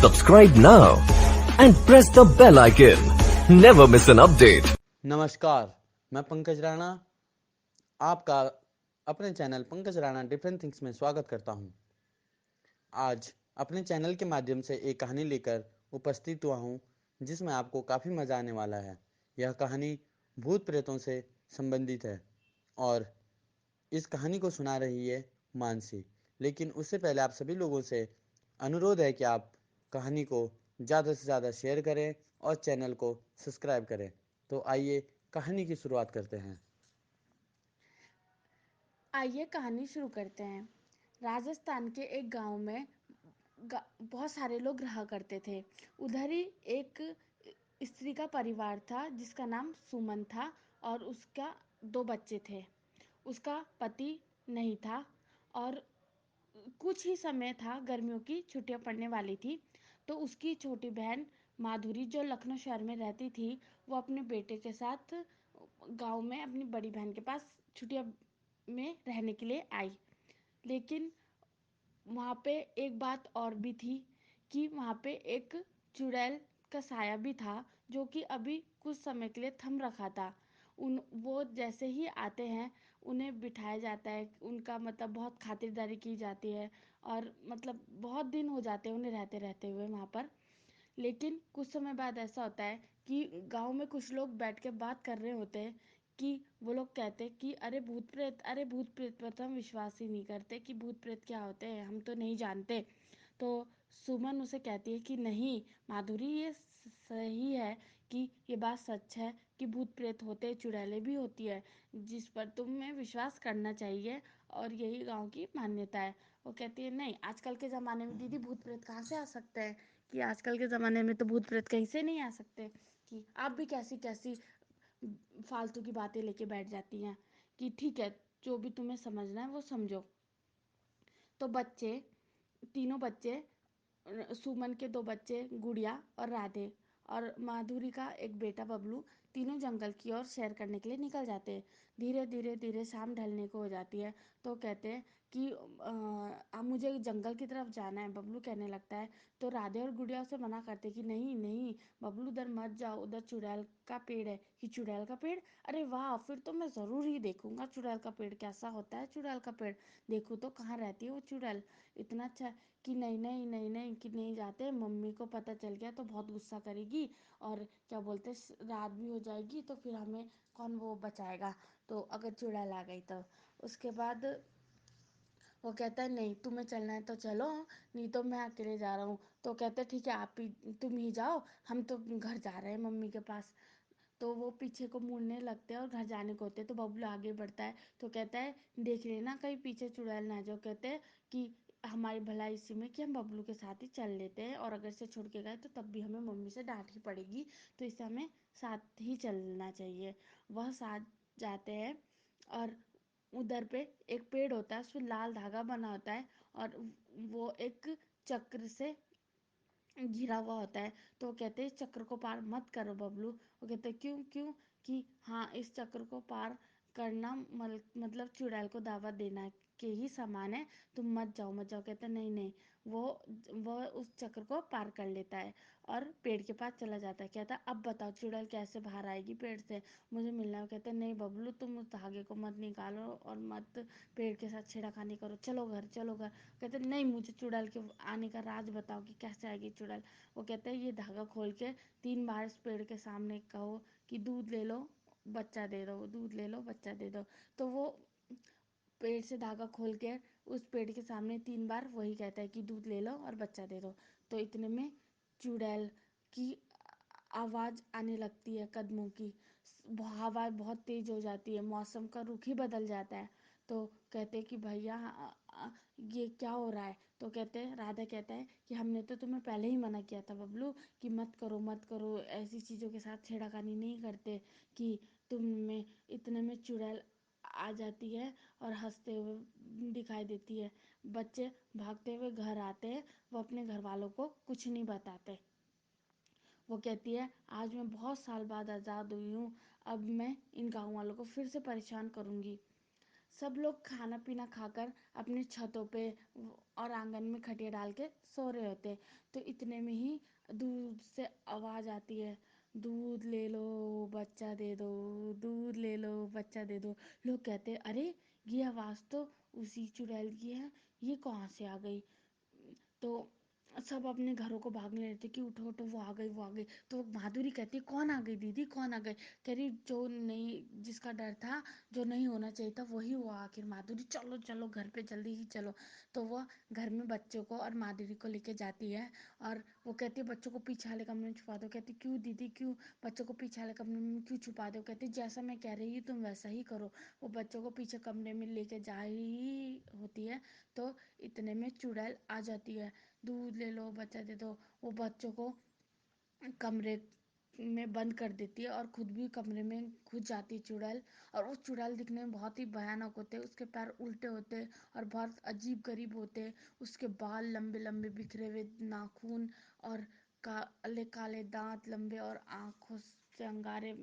Subscribe now and press the bell icon. Never miss an update. नमस्कार, मैं पंकज राणा आपका अपने channel Pankaj Rana different things में स्वागत करता हूं। आज अपने चैनल के माध्यम से एक कहानी लेकर उपस्थित हुआ हूं जिसमें आपको काफ़ी मज़ा आने वाला है। यह कहानी भूत प्रेतों से संबंधित है और इस कहानी को सुना रही है मानसी। लेकिन उससे पहले आप सभी लोगों से अनुरोध है कि आप कहानी को ज़्यादा से ज़्यादा शेयर करें और चैनल को सब्सक्राइब करें। तो आइए कहानी की शुरुआत करते हैं। आइए कहानी शुरू करते हैं। राजस्थान के एक गांव में बहुत सारे लोग रहा करते थे। उधर ही एक स्त्री का परिवार था जिसका नाम सुमन था और उसका 2 बच्चे थे। उसका पति नहीं था और कुछ ही समय था, गर्मियों की छुट्टियां पड़ने वाली थी। तो उसकी छोटी बहन माधुरी जो लखनऊ शहर में रहती थी, वो अपने बेटे के साथ गांव में अपनी बड़ी बहन के पास छुट्टियां में रहने के लिए आई। लेकिन वहाँ पे एक बात और भी थी कि वहाँ पे एक चुड़ैल का साया भी था जो कि अभी कुछ समय के लिए थम रखा था। वो जैसे ही आते हैं उन्हें बिठाया जाता है, उनका मतलब बहुत खातिरदारी की जाती है और मतलब बहुत दिन हो जाते हैं उन्हें रहते रहते हुए वहाँ पर। लेकिन कुछ समय बाद ऐसा होता है कि गांव में कुछ लोग बैठ के बात कर रहे होते हैं कि वो लोग कहते हैं कि अरे भूत प्रेत पर तो हम विश्वास ही नहीं करते, कि भूत प्रेत क्या होते हैं हम तो नहीं जानते। तो सुमन उसे कहती है कि नहीं माधुरी, ये सही है कि ये बात सच है कि भूत प्रेत होते हैं, चुड़ैलें भी होती है जिस पर तुम्हें विश्वास करना चाहिए और यही गांव की मान्यता है। वो कहती है नहीं, आजकल के ज़माने में दीदी भूत प्रेत कहाँ से आ सकते हैं, कि आजकल के ज़माने में तो भूत प्रेत कहीं से नहीं आ सकते, कि आप भी कैसी कैसी फालतू की बातें लेके बैठ जाती हैं, कि ठीक है जो भी तुम्हें समझना है वो समझो। तो तीनों बच्चे, सुमन के 2 बच्चे गुड़िया और राधे और माधुरी का एक बेटा बबलू, तीनों जंगल की ओर सैर करने के लिए निकल जाते हैं। धीरे धीरे धीरे शाम ढलने को हो जाती है तो कहते हैं कि अब मुझे जंगल की तरफ जाना है। बबलू कहने लगता है तो राधे और गुड़िया उसे मना करते कि नहीं नहीं बबलू, उधर मत जाओ, उधर चुड़ैल का पेड़ है। कि चुड़ैल का पेड़? अरे वाह, फिर तो मैं ज़रूर ही देखूंगा चुड़ैल का पेड़ कैसा होता है। चुड़ैल का पेड़ देखूँ तो कहाँ रहती है वो चुड़ैल, इतना अच्छा। कि नहीं नहीं नहीं नहीं, कि नहीं जाते, मम्मी को पता चल गया तो बहुत गुस्सा करेगी और क्या बोलते रात भी हो जाएगी तो फिर हमें कौन वो बचाएगा, तो अगर चुड़ैल आ गई तो। उसके बाद वो कहता है नहीं तुम्हें चलना है तो चलो, नहीं तो मैं अकेले जा रहा हूँ। तो कहते हैं ठीक है आप ही, तुम ही जाओ, हम तो घर जा रहे हैं मम्मी के पास। तो वो पीछे को मुड़ने लगते हैं और घर जाने को होते हैं तो बबलू आगे बढ़ता है तो कहता है देख लेना कहीं पीछे चुड़ैल ना जाओ। कहते हैं कि हमारी भलाई इसी में कि हम बबलू के साथ ही चल लेते हैं और अगर से छोड़ के गए तो तब भी हमें मम्मी से डांट ही पड़ेगी, तो इससे हमें साथ ही चलना चाहिए। वह साथ जाते हैं और उधर पे एक पेड़ होता है, उसमें लाल धागा बना होता है और वो एक चक्र से घिरा हुआ होता है। तो वो कहते हैं इस चक्र को पार मत करो बबलू। वो कहते हैं क्यों क्यों? कि हाँ इस चक्र को पार करना मतलब चुड़ैल को दावत देना के ही समान है, तुम मत जाओ मत जाओ। कहते हैं नहीं नहीं। वो वो उस चक्र को पार कर लेता है और पेड़ के पास चला जाता है। कहता है अब बताओ चुड़ैल कैसे बाहर आएगी पेड़ से, मुझे मिलना है। कहते हैं नहीं बबलू, तुम उस धागे को मत निकालो और मत पेड़ के साथ छेड़खानी करो, चलो घर चलो घर। कहते नहीं मुझे चुड़ैल के आने का राज बताओ कि कैसे आएगी चुड़ैल। वो कहते हैं ये धागा खोल के 3 बार इस पेड़ के सामने कहो कि दूध ले लो बच्चा दे दो, दूध ले लो बच्चा दे दो। तो वो पेड़ से धागा खोल के उस पेड़ के सामने 3 बार वही कहता है कि दूध ले लो और बच्चा दे दो। तो इतने में चुड़ैल की आवाज़ आने लगती है, कदमों की। हवा बहुत तेज हो जाती है, मौसम का रुख ही बदल जाता है। तो कहते हैं कि भैया ये क्या हो रहा है? तो कहते हैं, राधा कहता है कि हमने तो तुम्हें पहले ही मना किया था बबलू कि मत करो ऐसी चीज़ों के साथ छेड़खानी नहीं करते, कि तुम में इतने में चुड़ैल आ जाती है और हंसते हुए दिखाई देती है। बच्चे भागते हुए घर आते हैं, वो अपने घर वालों को कुछ नहीं बताते। वो कहती है आज मैं बहुत साल बाद आज़ाद हुई हूँ, अब मैं इन गाँव वालों को फिर से परेशान करूँगी। सब लोग खाना पीना खाकर अपने छतों पे और आंगन में खटिया डाल के सो रहे होते। तो इतने में ही दूर से आवाज आती है, दूध ले लो बच्चा दे दो, दूध ले लो बच्चा दे दो। लोग कहते अरे ये आवाज तो उसी चुड़ैल की है, ये कहाँ से आ गई। तो सब अपने घरों को भागने लगते कि उठो उठो वो आ गई वो आ गई। तो माधुरी कहती कौन आ गई दीदी कौन आ गई। कह रही जो नहीं, जिसका डर था, जो नहीं होना चाहिए था वही हुआ आखिर। माधुरी चलो चलो घर पे जल्दी ही चलो। तो वो घर में बच्चों को और माधुरी को लेके जाती है और वो कहती है बच्चों को पीछे वाले कमरे में छुपा दो। कहती क्यों दीदी क्यों, बच्चों को पीछे वाले कमरे में क्यों छुपा दो। कहती जैसा मैं कह रही हूँ तुम वैसा ही करो। वो बच्चों को पीछे कमरे में लेके जा ही होती है तो इतने में चुड़ैल आ जाती है, दूध ले लो बच्चा दे दो। वो बच्चों को कमरे में बंद कर देती है और खुद भी कमरे में घुस जाती है चुड़ैल। और वो चुड़ैल दिखने में बहुत ही भयानक होते हैं, उसके पैर उल्टे होते हैं और बहुत अजीब गरीब होते हैं। उसके बाल लंबे लंबे बिखरे हुए नाखून और काले काले दांत लंबे और आंखों से अंगारे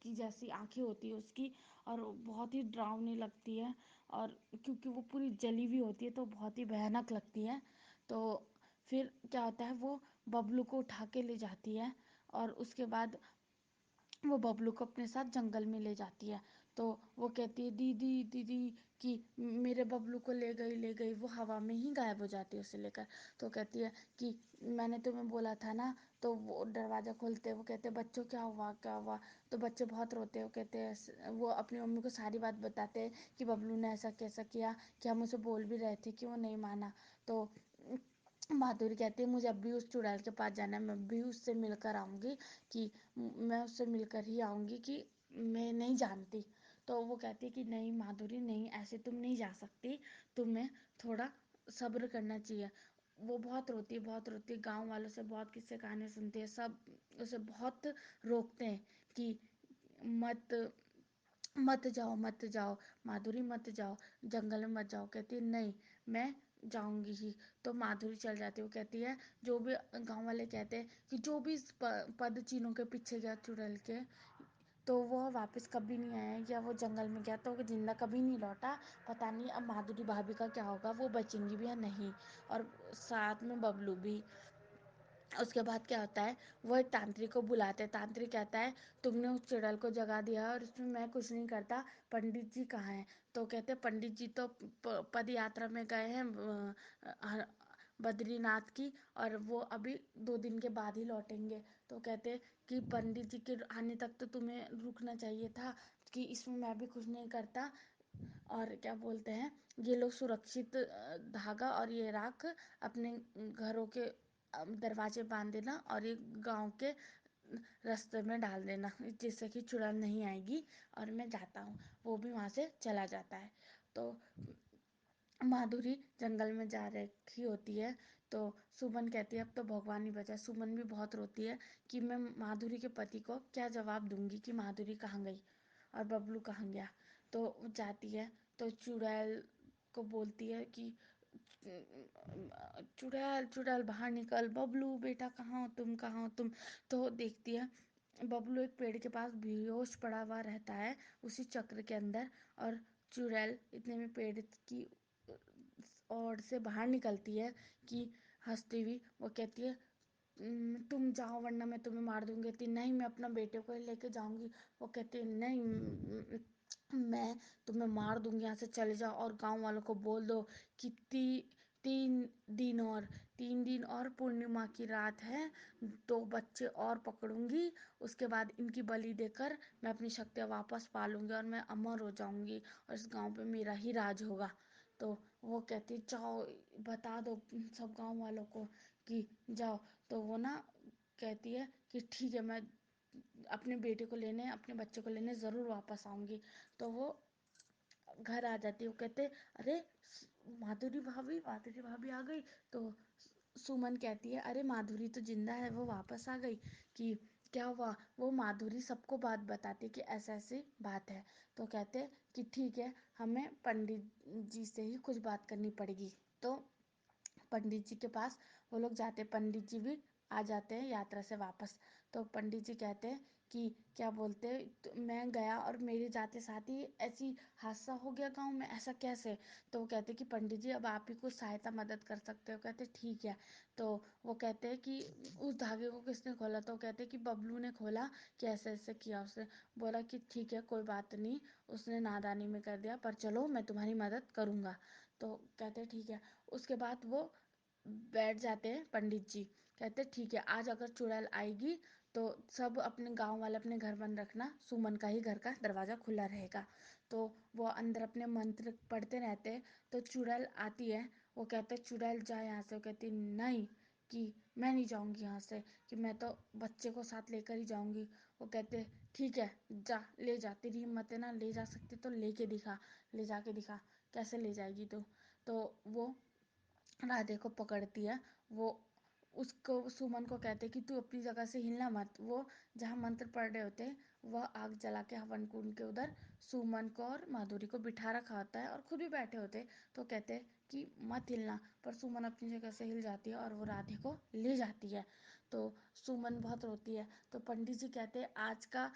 की जैसी आंखें होती है उसकी। और बहुत ही डरावनी लगती है और क्योंकि वो पूरी जली हुई होती है तो बहुत ही भयानक लगती है। तो फिर क्या होता है, वो बबलू को उठा के ले जाती है और उसके बाद वो बबलू को अपने साथ जंगल में ले जाती है। तो वो कहती है दीदी दीदी कि मेरे बबलू को ले गई। वो हवा में ही गायब हो जाती है उसे लेकर। तो कहती है कि मैंने तुम्हें बोला था ना। तो वो दरवाज़ा खोलते हैं, वो कहते हैं बच्चों क्या हुआ क्या हुआ। तो बच्चे बहुत रोते हैं, वो कहते हैं, वो अपनी मम्मी को सारी बात बताते हैं कि बबलू ने ऐसा कैसा किया, कि हम उसे बोल भी रहे थे कि वो नहीं माना। तो माधुरी कहती है मुझे अब भी उस चुड़ैल के पास जाना है, मैं भी उससे मिलकर आऊंगी, कि मैं उससे मिलकर ही आऊंगी, कि मैं नहीं जानती। तो वो कहती है कि नहीं माधुरी नहीं, ऐसे तुम नहीं जा सकती, तुम्हें थोड़ा सब्र करना चाहिए। वो बहुत रोती है, गांव वालों से बहुत किस्से कहानी सुनती है, सब उसे बहुत रोकते हैं कि मत मत जाओ माधुरी मत जाओ, जंगल में मत जाओ। कहती है नहीं मैं जाऊंगी ही। तो माधुरी चल जाती है। वो कहती है जो भी गांव वाले कहते हैं कि जो भी इस पद चिन्हों के पीछे गया चुड़ैल के, तो वो वापस कभी नहीं आया, या वो जंगल में गया तो वो जिंदा कभी नहीं लौटा। पता नहीं अब माधुरी भाभी का क्या होगा, वो बचेंगी भी या नहीं, और साथ में बबलू भी। उसके बाद क्या होता है, वो एक तांत्रिक को बुलाते हैं। तांत्रिक कहता है तुमने उस चुड़ैल को जगा दिया और इसमें मैं कुछ नहीं करता, पंडित जी कहाँ हैं। तो कहते हैं पंडित जी तो पद यात्रा में गए हैं बद्रीनाथ की, और वो अभी 2 दिन के बाद ही लौटेंगे। तो कहते हैं कि पंडित जी के आने तक तो तुम्हें रुकना चाहिए था, कि इसमें मैं भी कुछ नहीं करता। और क्या बोलते हैं, ये लोग सुरक्षित धागा और ये राख अपने घरों के दरवाजे बांध देना और ये गांव के रास्ते में डाल देना, जिससे कि चुड़ैल नहीं आएगी और मैं जाता हूँ। वो भी वहां से चला जाता है। तो माधुरी जंगल में जा रखी होती है। तो सुमन कहती है अब तो भगवान ही बचा। सुमन भी बहुत रोती है कि मैं माधुरी के पति को क्या जवाब दूंगी कि माधुरी कहाँ गई और बबलू कहाँ गया। तो वो जाती है तो चुड़ैल को बोलती है कि चुड़ैल चुड़ैल बाहर निकल, बबलू बेटा कहाँ हो तुम कहाँ हो तुम। तो देखती है बबलू एक पेड़ के पास बेहोश पड़ा हुआ रहता है उसी चक्र के अंदर। और चुड़ैल इतने में पेड़ की ओर से बाहर निकलती है कि हंसती हुई वो कहती है तुम जाओ वरना मैं तुम्हें मार दूंगी। कहती नहीं मैं अपना बेटे को ही लेके जाऊंगी। वो कहती है नहीं मैं तुम्हें मार दूंगी, यहाँ से चले जाओ और गांव वालों को बोल दो कि 3 दिन और 3 दिन और पूर्णिमा की रात है, 2 बच्चे और पकड़ूंगी, उसके बाद इनकी बलि देकर मैं अपनी शक्तियाँ वापस पा लूंगी और मैं अमर हो जाऊंगी और इस गांव पे मेरा ही राज होगा। तो वो कहती जाओ बता दो सब गांव वालों को कि जाओ। तो वो ना कहती है कि ठीक है मैं अपने बेटे को लेने अपने बच्चे को लेने ज़रूर वापस आऊंगी। तो वो घर आ जाती है। वो कहते अरे माधुरी भाभी आ गई। तो सुमन कहती है अरे माधुरी तो जिंदा है, वो वापस आ गई, कि क्या हुआ। वो माधुरी सबको बात बताती कि ऐसा ऐसी बात है। तो कहते कि ठीक है हमें पंडित जी से ही कुछ बात करनी पड़ेगी। तो पंडित जी के पास वो लोग जाते हैं, पंडित जी भी आ जाते हैं यात्रा से वापस। तो पंडित जी कहते हैं कि क्या बोलते तो मैं गया और मेरे जाते साथ ही ऐसी हादसा हो गया गांव में, ऐसा कैसे? तो वो कहते कि पंडित जी अब आप ही कुछ सहायता मदद कर सकते हो। कहते ठीक है। तो वो कहते हैं कि उस धागे को किसने खोला? तो वो कहते कि बबलू ने खोला, कि ऐसे ऐसे किया उसने। बोला कि ठीक है कोई बात नहीं, उसने नादानी में कर दिया, पर चलो मैं तुम्हारी मदद करूंगा। तो कहते ठीक है। उसके बाद वो बैठ जाते हैं पंडित जी। कहते ठीक है, आज अगर चुड़ैल आएगी तो सब अपने गांव वाले अपने घर बंद रखना, सुमन का ही घर का दरवाज़ा खुला रहेगा। तो वो अंदर अपने मंत्र पढ़ते रहते हैं। तो चुड़ैल आती है। वो कहते चुड़ैल जा यहाँ से। वो कहती नहीं, कि मैं नहीं जाऊंगी यहाँ से, कि मैं तो बच्चे को साथ लेकर ही जाऊंगी। वो कहते ठीक है, जा ले जा, तेरी हिम्मत है ना, ले जा सकती तो लेके दिखा, ले जाके दिखा, कैसे ले जाएगी तू? तो वो राधे को पकड़ती है। वो उसको सुमन को कहते कि तू अपनी जगह से हिलना मत। वो जहाँ मंत्र पढ़ रहे होते हैं वह आग जला के हवन कुंड के उधर सुमन को और माधुरी को बिठा रखा होता है और खुद भी बैठे होते हैं। तो कहते हैं कि मत हिलना, पर सुमन अपनी जगह से हिल जाती है और वो राधे को ले जाती है। तो सुमन बहुत रोती है। तो पंडित जी कहते हैं आज का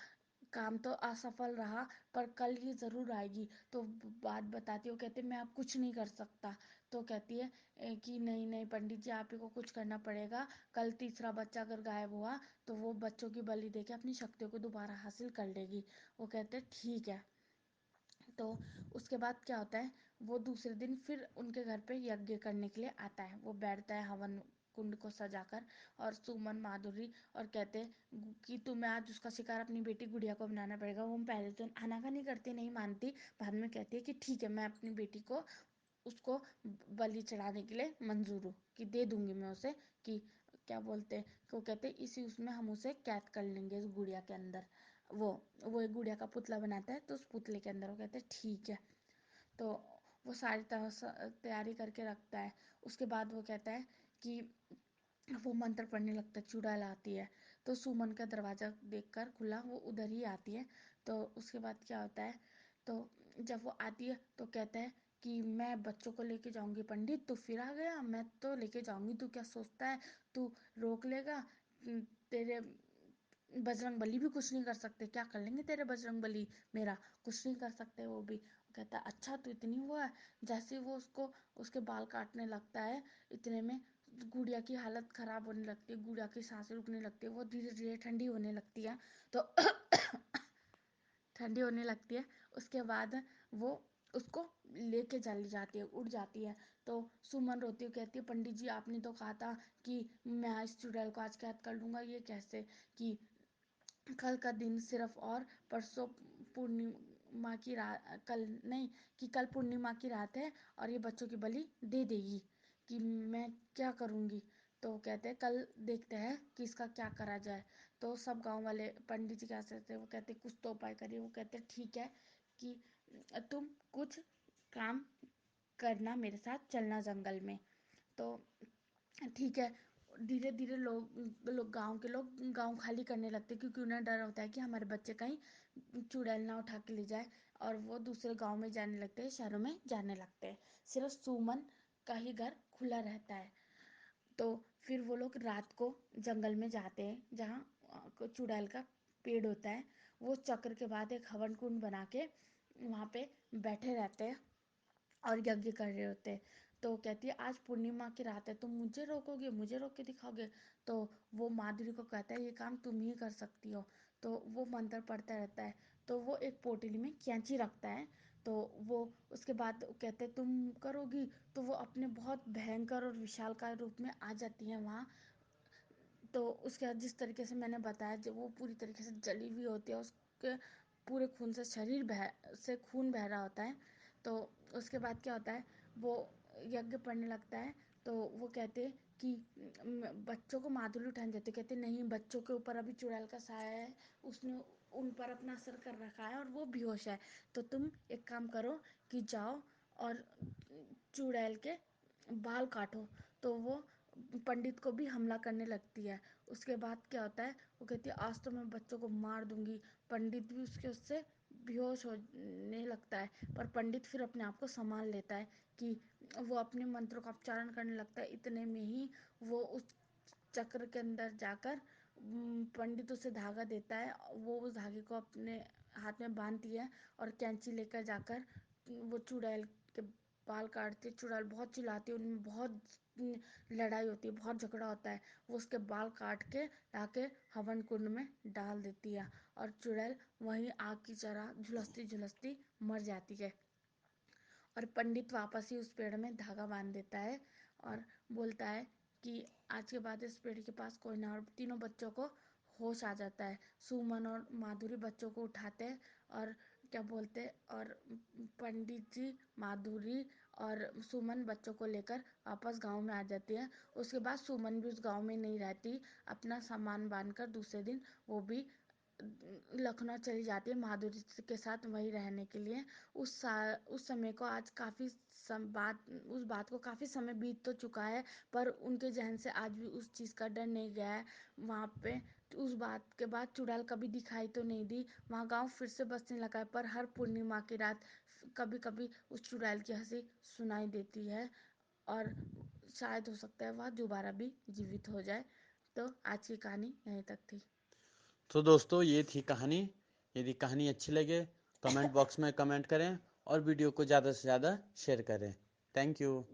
काम तो असफल रहा, पर कल ये ज़रूर आएगी। तो बात बताती है। वो कहते मैं अब कुछ नहीं कर सकता। तो कहती है कि नहीं नहीं पंडित जी, आप ही को कुछ करना पड़ेगा। कल तीसरा बच्चा अगर गायब हुआ तो वो बच्चों की बलि देके अपनी शक्तियों को दोबारा हासिल कर लेगी। वो कहते ठीक है। तो उसके बाद क्या होता है, वो दूसरे दिन फिर उनके घर पे यज्ञ करने के लिए आता है। वो बैठता है हवन कुंड को सजाकर, और सुमन माधुरी और कहते हैं कि तुम्हें आज उसका शिकार अपनी बेटी गुड़िया को बनाना पड़ेगा। वो पहले तो आनाकानी करती, नहीं मानती। बाद में कहती है कि ठीक है, मैं अपनी बेटी को उसको बलि चढ़ाने के लिए मंजूर हूँ, कि दे दूंगी मैं उसे, कि क्या बोलते हैं, को कहते हैं इसी उसमें हम उसे कैद कर लेंगे इस गुड़िया के अंदर। वो वो एक गुड़िया का पुतला बनाता है, तो उस पुतले के अंदर वो कहते हैं ठीक है। तो वो सारी तैयारी करके रखता है। उसके बाद वो कहता है कि वो मंत्र पढ़ने लगता है। चुड़ैल आती है। तो सुमन का दरवाजा देखकर खुला, वो उधर ही आती है। तो उसके बाद क्या होता है, तो जब वो आती है तो कहता है कि मैं बच्चों को लेके जाऊंगी। पंडित तू फिर आ गया, मैं तो लेके जाऊंगी, तू क्या सोचता है, तू रोक लेगा? तेरे बजरंग बली भी कुछ नहीं कर सकते, क्या कर लेंगे तेरे बजरंग बली, मेरा कुछ नहीं कर सकते वो भी। कहता है अच्छा तू इतनी हुआ है। जैसे ही वो उसको उसके बाल काटने लगता है, इतने में गुड़िया की हालत खराब होने लगती है, गुड़िया की सांसें रुकने लगती है, वो धीरे धीरे ठंडी होने लगती है। तो ठंडी होने लगती है। उसके बाद वो उसको लेके चली जाती है, उड़ जाती है। तो सुमन रोती हुई कहती है पंडित जी आपने तो कहा था कि मैं इस चुड़ैल को आज कैद कर लूंगा, ये कैसे? कि कल का दिन सिर्फ, और परसों पूर्णिमा की रात, कल नहीं, कि कल पूर्णिमा की रात है और ये बच्चों की बलि दे देगी, कि मैं क्या करूँगी? तो कहते हैं कल देखते हैं कि इसका क्या करा जाए। तो सब गांव वाले पंडित जी क्या कहते हैं, वो कहते कुछ तो उपाय करिए। वो कहते ठीक है, कि तुम कुछ काम करना, मेरे साथ चलना जंगल में। तो ठीक है। धीरे धीरे लोग लोग गांव के लोग गांव खाली करने लगते हैं, क्योंकि उन्हें डर होता है कि हमारे बच्चे कहीं चुड़ैल ना उठा के ले जाए। और वो दूसरे गांव में जाने लगते हैं, शहरों में जाने लगते हैं। सिर्फ सुमन का ही घर खुला रहता है। तो फिर वो लोग रात को जंगल में जाते हैं, जहाँ चुड़ैल का पेड़ होता है। वो चक्र के बाद एक हवन कुंड बना के वहाँ पे बैठे रहते हैं और यज्ञ कर रहे होते हैं। तो कहती है आज पूर्णिमा की रात है, तुम मुझे रोकोगे, मुझे रोक के दिखाओगे? तो वो माधुरी को कहता है ये काम तुम ही कर सकती हो। तो वो मंत्र पढ़ता रहता है। तो वो एक पोटली में कैंची रखता है। तो वो उसके बाद कहते तुम करोगी? तो वो अपने बहुत भयंकर और विशालकाय रूप में आ जाती है वहाँ। तो उसके बाद जिस तरीके से मैंने बताया, जब वो पूरी तरीके से जली हुई होती है, उसके पूरे खून से शरीर बह से खून बह रहा होता है। तो उसके बाद क्या होता है, वो यज्ञ पढ़ने लगता है। तो वो कहते कि बच्चों को माधुरी उठाने देते, कहते नहीं बच्चों के ऊपर अभी चुड़ैल का साया है, उसने उन पर अपना असर कर रखा है और वो बेहोश है। तो तुम एक काम करो कि जाओ और चुड़ैल के बाल काटो। तो वो पंडित को भी हमला करने लगती है। उसके बाद क्या होता है, वो कहती है आज तो मैं बच्चों को मार दूंगी। पंडित भी उसके उससे बेहोश होने लगता है, पर पंडित फिर अपने आप को संभाल लेता है, कि वो अपने मंत्रों का उच्चारण करने लगता है। इतने में ही वो उस चक्र के अंदर जाकर पंडित उसे धागा देता है, वो उस धागे को अपने हाथ में बांधती है और कैंची लेकर जाकर वो चुड़ैल के बाल काटती है। चुड़ैल बहुत चिल्लाती है, उनमें बहुत लड़ाई होती है, बहुत झगड़ा होता है। वो उसके बाल काट के लाके हवन कुंड में डाल देती है और चुड़ैल वहीं आग की तरह झुलसती झुलसती मर जाती है। और पंडित वापस ही उस पेड़ में धागा बांध देता है और बोलता है कि आज के बाद इस पेड़ के पास कोई ना। और तीनों बच्चों को होश आ जाता है। सुमन और माधुरी बच्चों को उठाते हैं और क्या बोलते, और पंडित जी, माधुरी और सुमन बच्चों को लेकर वापस गांव में आ जाती है। उसके बाद सुमन भी उस गांव में नहीं रहती, अपना सामान बांधकर दूसरे दिन वो भी लखनऊ चली जाती है माधुरी के साथ वहीं रहने के लिए। उस समय को आज काफ़ी उस बात को काफ़ी समय बीत तो चुका है, पर उनके जहन से आज भी उस चीज़ का डर नहीं गया है। वहाँ पे उस बात के बाद चुड़ैल कभी दिखाई तो नहीं दी। वहाँ गांव फिर से बसने लगा है, पर हर पूर्णिमा की रात कभी कभी उस चुड़ैल की हंसी सुनाई देती है और शायद हो सकता है वह दोबारा भी जीवित हो जाए। तो आज की कहानी यहीं तक थी। तो दोस्तों ये थी कहानी। यदि कहानी अच्छी लगे कमेंट बॉक्स में कमेंट करें और वीडियो को ज़्यादा से ज़्यादा शेयर करें। Thank you.